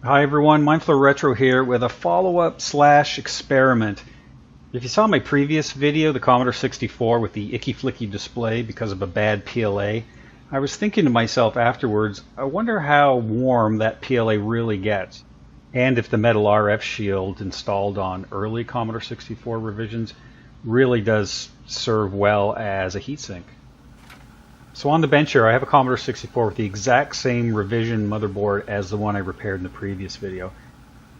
Hi everyone, MindFlareRetro here with a follow-up / experiment. If you saw my previous video, the Commodore 64 with the Icky Flicky Display because of a bad PLA, I was thinking to myself afterwards, I wonder how warm that PLA really gets. And if the metal RF shield installed on early Commodore 64 revisions really does serve well as a heatsink. So on the bench here I have a Commodore 64 with the exact same revision motherboard as the one I repaired in the previous video.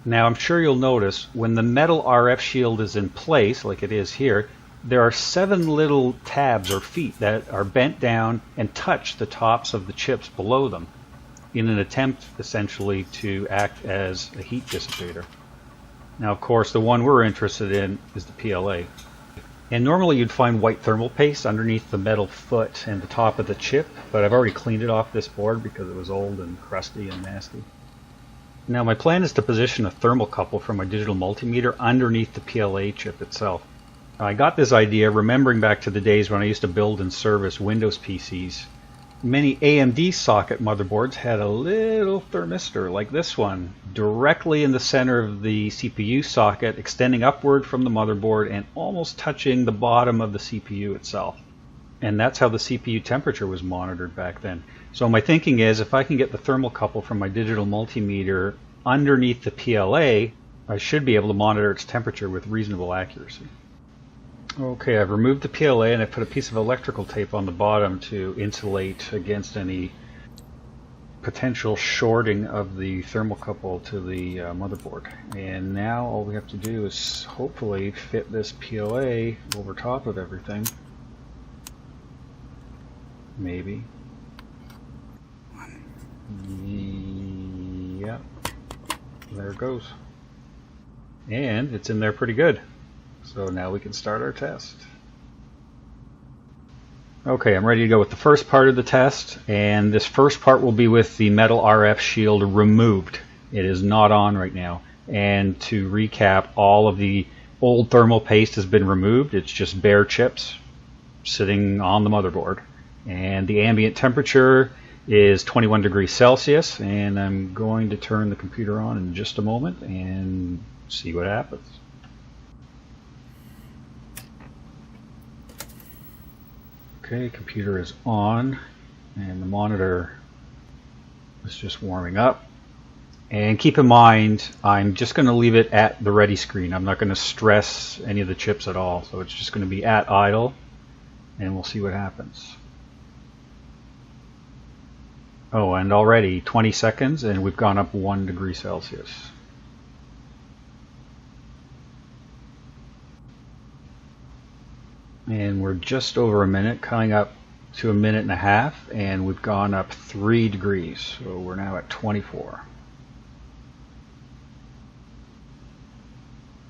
Now I'm sure you'll notice when the metal RF shield is in place, like it is here, there are 7 little tabs or feet that are bent down and touch the tops of the chips below them in an attempt essentially to act as a heat dissipator. Now of course the one we're interested in is the PLA. And normally you'd find white thermal paste underneath the metal foot and the top of the chip, but I've already cleaned it off this board because it was old and crusty and nasty. Now my plan is to position a thermocouple for my digital multimeter underneath the PLA chip itself. I got this idea remembering back to the days when I used to build and service Windows PCs. Many AMD socket motherboards had a little thermistor like this one directly in the center of the CPU socket, extending upward from the motherboard and almost touching the bottom of the CPU itself. And that's how the CPU temperature was monitored back then. So my thinking is if I can get the thermocouple from my digital multimeter underneath the PLA, I should be able to monitor its temperature with reasonable accuracy. Okay, I've removed the PLA and I put a piece of electrical tape on the bottom to insulate against any potential shorting of the thermocouple to the motherboard. And now all we have to do is hopefully fit this PLA over top of everything. Maybe. Yep. There it goes. And it's in there pretty good. So now we can start our test. Okay, I'm ready to go with the first part of the test, and this first part will be with the metal RF shield removed. It is not on right now. And to recap, all of the old thermal paste has been removed. It's just bare chips sitting on the motherboard. And the ambient temperature is 21 degrees Celsius, and I'm going to turn the computer on in just a moment and see what happens. Okay, computer is on and the monitor is just warming up. And keep in mind, I'm just going to leave it at the ready screen. I'm not going to stress any of the chips at all. So it's just going to be at idle and we'll see what happens. Oh, and already 20 seconds and we've gone up 1 degree Celsius. And we're just over a minute, coming up to 1.5 minutes, and we've gone up 3 degrees. So we're now at 24.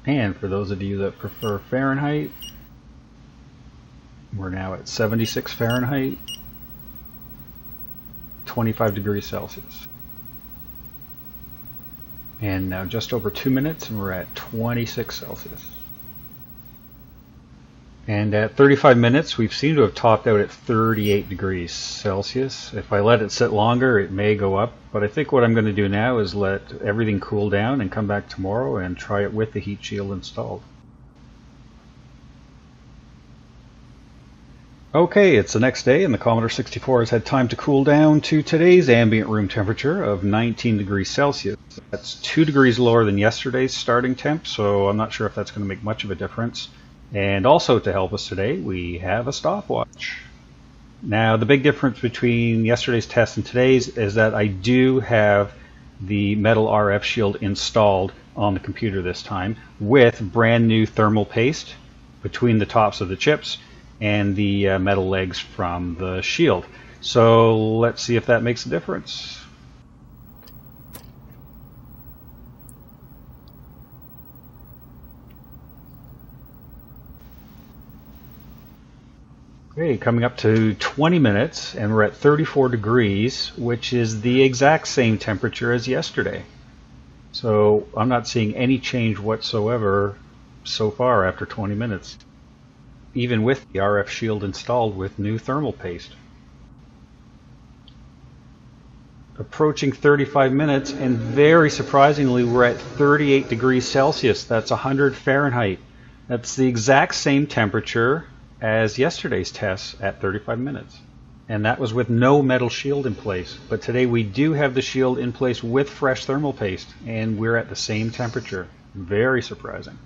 And for those of you that prefer Fahrenheit, we're now at 76 Fahrenheit, 25 degrees Celsius. And now just over 2 minutes, and we're at 26 Celsius. And at 35 minutes, we've seemed to have topped out at 38 degrees Celsius. If I let it sit longer, it may go up. But I think what I'm going to do now is let everything cool down and come back tomorrow and try it with the heat shield installed. Okay, it's the next day and the Commodore 64 has had time to cool down to today's ambient room temperature of 19 degrees Celsius. That's 2 degrees lower than yesterday's starting temp, so I'm not sure if that's going to make much of a difference. And also to help us today, we have a stopwatch. Now the big difference between yesterday's test and today's is that I do have the metal RF shield installed on the computer this time with brand new thermal paste between the tops of the chips and the metal legs from the shield. So let's see if that makes a difference. Okay, coming up to 20 minutes and we're at 34 degrees, which is the exact same temperature as yesterday. So I'm not seeing any change whatsoever so far after 20 minutes, even with the RF shield installed with new thermal paste. Approaching 35 minutes, and very surprisingly we're at 38 degrees Celsius. That's 100 Fahrenheit. That's the exact same temperature as yesterday's tests at 35 minutes. And that was with no metal shield in place. But today we do have the shield in place with fresh thermal paste, and we're at the same temperature. Very surprising.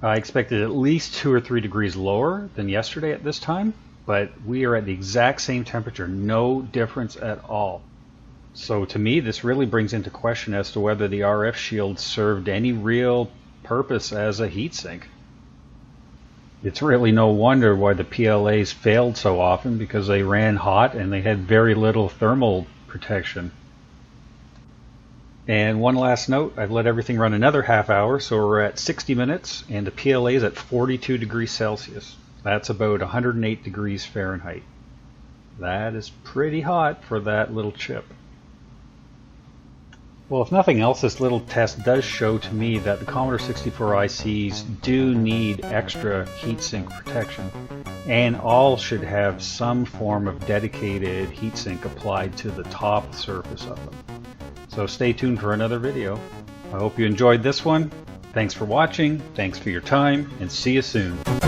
I expected at least 2 or 3 degrees lower than yesterday at this time, but we are at the exact same temperature, no difference at all. So to me, this really brings into question as to whether the RF shield served any real purpose as a heatsink. It's really no wonder why the PLAs failed so often, because they ran hot and they had very little thermal protection. And one last note, I've let everything run another half hour, so we're at 60 minutes and the PLA is at 42 degrees Celsius. That's about 108 degrees Fahrenheit. That is pretty hot for that little chip. Well, if nothing else, this little test does show to me that the Commodore 64 ICs do need extra heatsink protection, and all should have some form of dedicated heatsink applied to the top surface of them. So stay tuned for another video. I hope you enjoyed this one. Thanks for watching, thanks for your time, and see you soon.